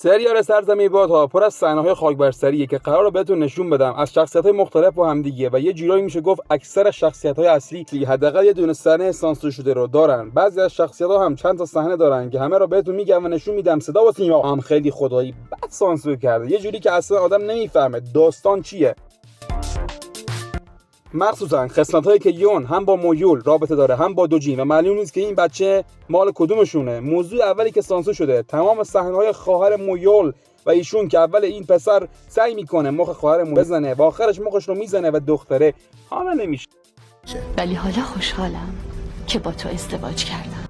سریال سرزمین بادها پر از صحنه‌های خاک بر سریه که قراره بهتون نشون بدم از شخصیت‌های مختلف با هم دیگه و یه جورایی میشه گفت اکثر شخصیت‌های اصلی حداقل یه دونه صحنه سانسور شده رو دارن. بعضی از شخصیت‌ها هم چند تا صحنه دارن که همه رو بهتون میگم و نشون میدم. صدا و سیما هم خیلی خدایی بد سانسور کرده، یه جوری که اصلا آدم نمیفهمه داستان چیه. مخصوصا قسمت‌هایی که یون هم با مویول رابطه داره هم با دوجین و معلوم نیست که این بچه مال کدومشونه. موضوع اولی که سانسور شده تمام صحنه‌های خواهر مویول و ایشون که اول این پسر سعی میکنه مخ خواهر مویول بزنه و آخرش مخش رو میزنه و دختره حامله نمیشه. ولی حالا خوشحالم که با تو ازدواج کردم.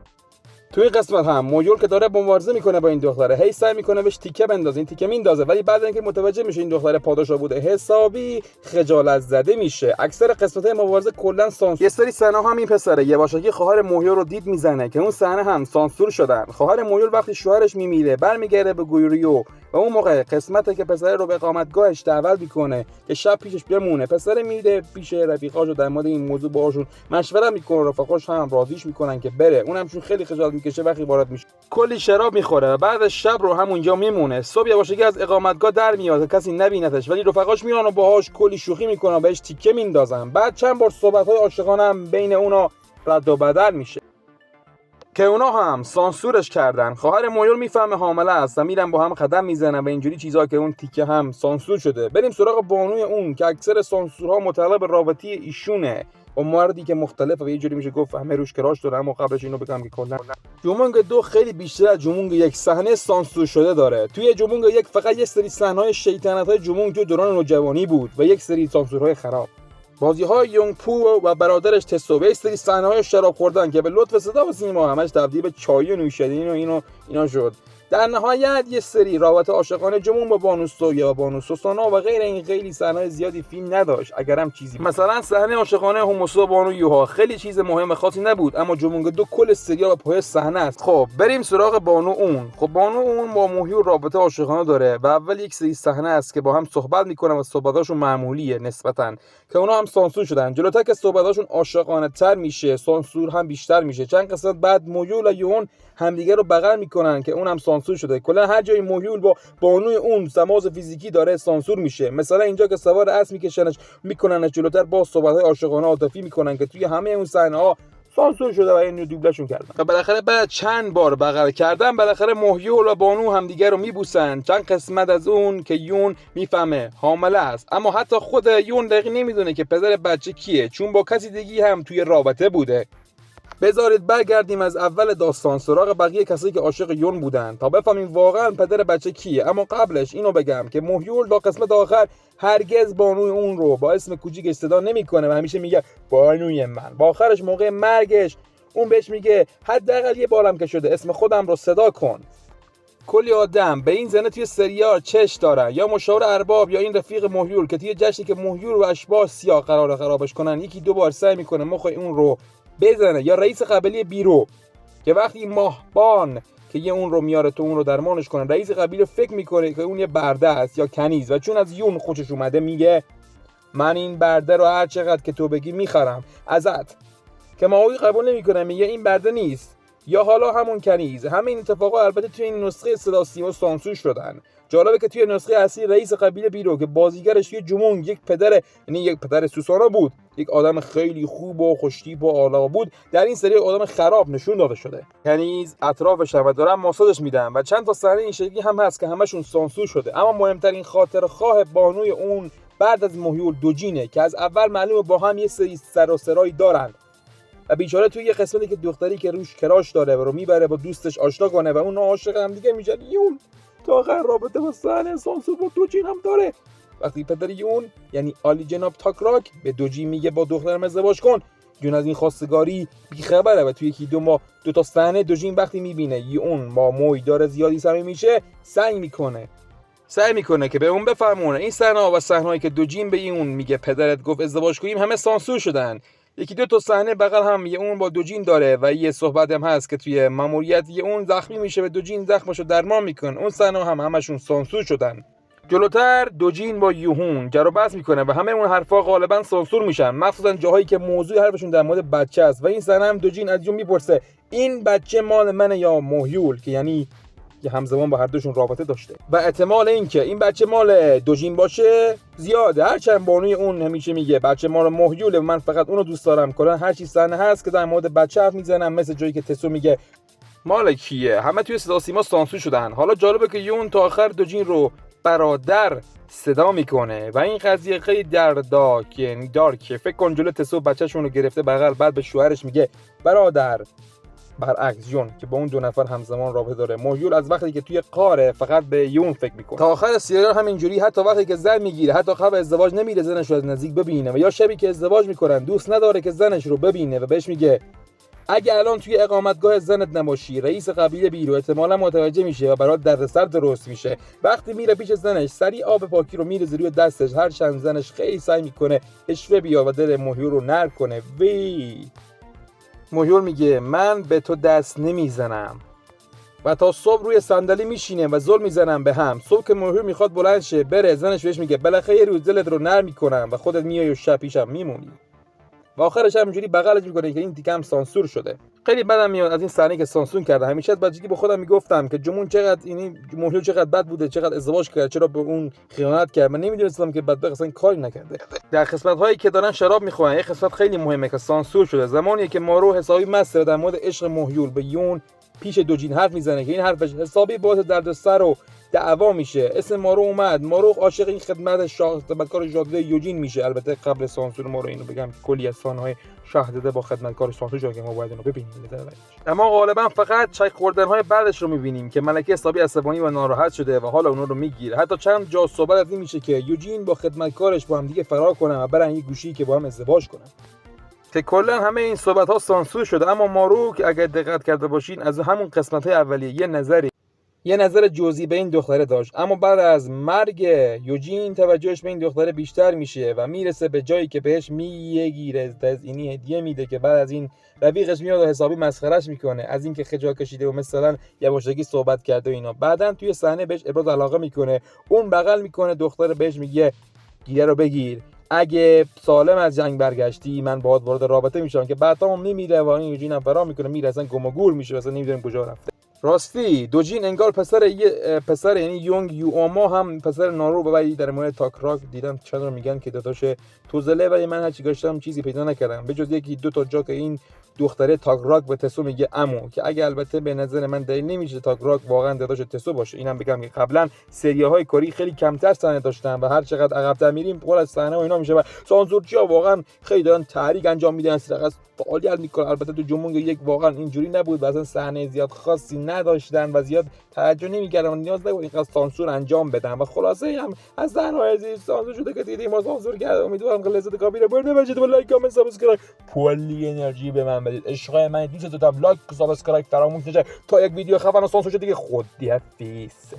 توی قسمت هم مویول که داره مبارزه میکنه با این دختره هی سعی میکنه بهش تیکه بندازه، این تیکه میندازه، ولی بعد اینکه متوجه میشه این دختره پاداشا بوده حسابی خجالت زده میشه. اکثر قسمت‌های مبارزه کلا سانسور. یه سری صحنه هم این پسره یواشکی خواهر مویول رو دید میزنه که اون صحنه هم سانسور شدن. خواهر مویول وقتی شوهرش میمیره برمیگرده به گوریو و اون موقع قسمتی که پسر رو به اقامتگاهش دعوت میکنه که شب پیشش بمونه، پسر میره پیش رفیقاشو در مورد این موضوع باهاشون مشورت میکنه، رفقاش هم راضیش میکنن که بره، اونم چون خیلی خجالت میکشه وقتی وارد میشه کلی شراب میخوره و بعد شب رو همونجا میمونه. صبح یواشکی از اقامتگاه در میاد که کسی نبینتش، ولی رفقاش میان و باهاش کلی شوخی میکنن و بهش تیکه میندازن. بعد چند بار صحبت‌های عاشقانه هم بین اونا رد و بدل میشه که اونا هم سانسورش کردن. خواهر مویول میفهمه حامله است و میرن با هم قدم میزنن و اینجوری چیزا که اون تیکه هم سانسور شده. بریم سراغ بانوی اون که اکثر سانسورها متعلق به رابطه ایشونه و مردی که مختلفه و یه جوری میشه گفت همه روش کراش داره. اما قبلش اینو بگم که کلا جومونگ 2 خیلی بیشتر از جومونگ 1 صحنه سانسور شده داره. توی جومونگ 1 فقط یه سری صحنه‌های شیطنت‌های جومونگ تو دوران نوجوانی بود و یک سری سانسورهای خراب. بازی‌های یونگ پو و برادرش تسو به سری صحنه‌های شراب خوردن که به لطف صدا و سیما همش تبدیل به چای و نوشیدنی و اینا شد. در نهایت یه سری رابطه عاشقانه جمون با بانو سویا و بانو سوسانا و غیر این خیلی صحنه زیادی فیلم نداشت، اگرم چیزی مثلا صحنه عاشقانه هوموسو بانو یوها خیلی چیز مهم خاصی نبود، اما جومونگ 2 کل سریال پای صحنه است. خب بریم سراغ بانو اون. خب بانو اون با موهیو رابطه عاشقانه داره و اول یک سری صحنه است که با هم صحبت میکنن و صحبتاشون معمولیه نسبتاً که اونا هم سانسور شدن. جلوتر که صحبتاشون عاشقانه تر میشه سانسور هم بیشتر میشه. چند قسمت بعد مویول و یون همدیگه رو بغل میکنن که اونم سانسور شده. کلا هر جای مویول با بانوی اون تماس فیزیکی داره سانسور میشه. مثلا اینجا که سوار اسب میکشنش میکننش جلوتر با صحبت‌های عاشقانه عاطفی میکنن که توی همه اون صحنه‌ها سانسور شده و اینو دوبلشون کردن. و بالاخره بعد چند بار بغل کردن بالاخره مویول و بانو همدیگه رو میبوسن. چند قسمت از اون که یون میفهمه حامله است، اما حتی خود یون دقیق نمیدونه که پدر بچه کیه چون با کسی دیگه هم توی رابطه بوده. بذارید برگردیم از اول داستان سراغ بقیه کسایی که عاشق یون بودن تا بفهمیم واقعا پدر بچه کیه. اما قبلش اینو بگم که مویول تا قسمت آخر هرگز بانوی اون رو با اسم کوچیک صدا نمیکنه و همیشه میگه بانوی من. با آخرش موقع مرگش اون بهش میگه حداقل یه بارم که شده اسم خودم رو صدا کن. کلی آدم به این زنه توی سریال چش دارن، یا مشاور ارباب یا این رفیق مویول که توی جشنی که مویول و اشباح سیاه قراره خرابش کنن یکی دو بار سعی میکنه مخ اون رو بزنه، یا رئیس قبیله بیرو که وقتی ماهبان که یه اون رو میاره تو اون رو درمانش کنه، رئیس قبیله فکر میکنه که اون یه برده است یا کنیز و چون از یون خوشش اومده میگه من این برده رو هر چقدر که تو بگی میخرم ازت، که ماهوی قبول نمیکنه میگه این برده نیست یا حالا همون کنیز. همه این اتفاقا البته توی این نسخه صدا سیما سانسور شدن. جالبه که توی نسخه اصلی رئیس قبیله بیرو که بازیگرش یه جمون یک پدر سوسانا بود، یک آدم خیلی خوب و خوشتیپ و عاقل بود، در این سری آدم خراب نشون داده شده. کنیز اطرافش هم دارن ماساژش میدن و چند تا صحنه این شکلی هم هست که همشون سانسور شده. اما مهمترین خاطر خواه بانوی اون بعد از مویول دوجینه که از اول معلومه با هم یه سری سر و سرایی دارن و بیچاره توی یه قسمتی که دختری که روش کراش داره و رو میبره با دوستش آشنا کنه و اون عاشق هم دیگه میشن یون تا آخر رابطه با صحنه سانسور با دوجین هم داره. وقتی پدر یون یعنی آلی جناب تاکراک به دوجین میگه با دخترم ازدواج کن، جون از این خواستگاری بیخبره و توی یکی دو ماه دو تا صحنه دوجین وقتی میبینه یون با موی داره زیادی صمیمی میشه سعی میکنه که به اون بفهمونه این صحنه و صحنه‌ای که دوجین به یون میگه پدرت گفت ازدواج کنیم همه سانسور شدن. یکی دو تا صحنه بغل هم یه اون با دوجین داره و یه صحبت هم هست که توی ماموریت یه اون زخمی میشه و دوجین زخمشو درمان میکنه. اون صحنه هم همشون سانسور شدن. جلوتر دوجین با یوهون جر و بحث میکنه و همه اون حرفا غالبا سانسور میشن، مخصوصا جاهایی که موضوع حرفشون در مورد بچه است و این صحنه هم دوجین از یون میپرسه این بچه مال منه یا مویول که یعنی که همزمان با هر دوشون رابطه داشته و احتمال اینکه این بچه مال دوجین باشه زیاده. هرچند بانوی اون همیشه میگه بچه مال ماهیول، من فقط اونو دوست دارم. کلا هر چی صحنه هست که در مورد بچه حرف میزنم، مثل جایی که تسو میگه مال کیه، همه توی صدا سیما سانسور شدن. حالا جالبه که یون تا آخر دوجین رو برادر صدا میکنه و این قضیه خیلی دردناک، یعنی دارکه. فکر کن جلو تسو بچه‌شون رو گرفته بغل، بعد به شوهرش میگه برادر. برعکس یون که با اون دو نفر همزمان رابطه داره. مویول از وقتی که توی قاره فقط به یون فکر میکنه. تا آخر سریال همینجوری، حتی وقتی که زن میگیره، حتی قبل ازدواج نمیره زنش رو از نزدیک ببینه و یا شبی که ازدواج میکنن دوست نداره که زنش رو ببینه و بهش میگه اگه الان توی اقامتگاه زنت نباشی، رئیس قبیله بیرو احتمالاً متوجه میشه و برات دردسر درست میشه. وقتی میره پیش زنش، سریع آب پاکی رو میریزه روی دستش، هر چند زنش خیلی سعی میکنه اشوه بیاره و دل موهیول رو نرم کنه. موهیول میگه من به تو دست نمیزنم و تا صبح روی صندلی میشینه و زل میزنم به هم. صبح که موهیول میخواد بلند شه بره، زنش بهش میگه بالاخره یه روز دلت رو نرم میکنم و خودت میای و شب پیشم میمونی. و آخرش همینجوری بغلش میکنه که این دیگه هم سانسور شده. خیلی بدم میاد از این صحنه که سانسور کرده. همیشه از بچگی با خودم میگفتم که جمون چقدر اینی موهیول چقدر بد بوده، چقدر ازدواج کرد، چرا به اون خیانت کرد. من نمیدونستم که بدبخت اصلا کاری نکرده. در قسمت هایی که دارن شراب میخورن، یه قسمت خیلی مهمه که سانسور شده. زمانیه که مارو حسابی مسته در مورد عشق موهیول به یون پیش دوجین حرف میزنه که این حرفش حسابی باعث دردسر و دعوا میشه. اسم مارو اومد، مارو عاشق این خدمتکار شاهزاده یوجین میشه. البته قبل سانسور مارو اینو بگم کلی از صحنه‌های شاهزاده با خدمتکار سانسور که ما باید اینو ببینیم. اما غالبا فقط چای خوردن‌های بعدش رو میبینیم که ملکه حسابی عصبانی و ناراحت شده و حالا اونا رو میگیره. حتی چند جا صحبت از این میشه که یوجین با خدمتکارش با هم دیگه فرار کنن و برن یه گوشی که با هم ازدواج کنن. که کلا همه این صحبت ها سانسور شده. اما مارو که اگر دقت کرده باشین از همون قسمت های اولیه یه نظر جزئی به این دختره داشت، اما بعد از مرگ یوجین توجهش به این دختره بیشتر میشه و میرسه به جایی که بهش میگیره تزیینی هدیه میده که بعد از این رفیقش میاد و حسابی مسخرهش میکنه از اینکه خجالت کشیده و مثلا یواشکی صحبت کرده و اینا. بعدن توی صحنه بهش ابراز علاقه میکنه، اون بغل میکنه دختره، بهش میگه گیره رو بگیر، اگه سالم از جنگ برگشتی من باهات وارد رابطه میشم. که بعدا هم نمیره و این یوجین هم فرار میکنه، میره اصلا گم و گور میشه، اصلا نمیدونیم کجا رفته. راستی دوجین انگار پسر یعنی یونگ یوآما هم پسر نارو ولی در مورد تاکراک دیدم چند رو میگن که داداش توزله، ولی من هرچی گشتم چیزی پیدا نکردم به جز یکی دو تا جا که این دختره تاکراک به تسو میگه عمو، که اگه البته به نظر من دلیل نمیشه تاکراک واقعا داداش تسو باشه. اینم بگم که قبلا سری‌های کری خیلی کمتر صحنه داشتن و هر چقدر عقب‌تر میریم پر از صحنه و اینا میشه و سانسورچی‌ها واقعا خیلی دارن تحریک انجام میدن، از فعالیت میکنن. البته تو جمونگ یک واقعا اینجوری نبود و اصلا صحنه زیاد خاصی نداشتن و زیاد توجه نمی‌کردن و نیاز نبود اینقدر سانسور انجام بدن و خلاصه هم از صحنه‌های زیاد سانسور شده که دیدیم ما سانسور کرد. امیدوارم که لذت کافی رو برده باشید و لایک کامنت سابسکرایب پولی انرژی به من بدید. عشقای من دوست دارم، لایک و سابسکرایب فراموش نشه تا یک ویدیو خفن و سانسور شده دیگه. خداحافظ.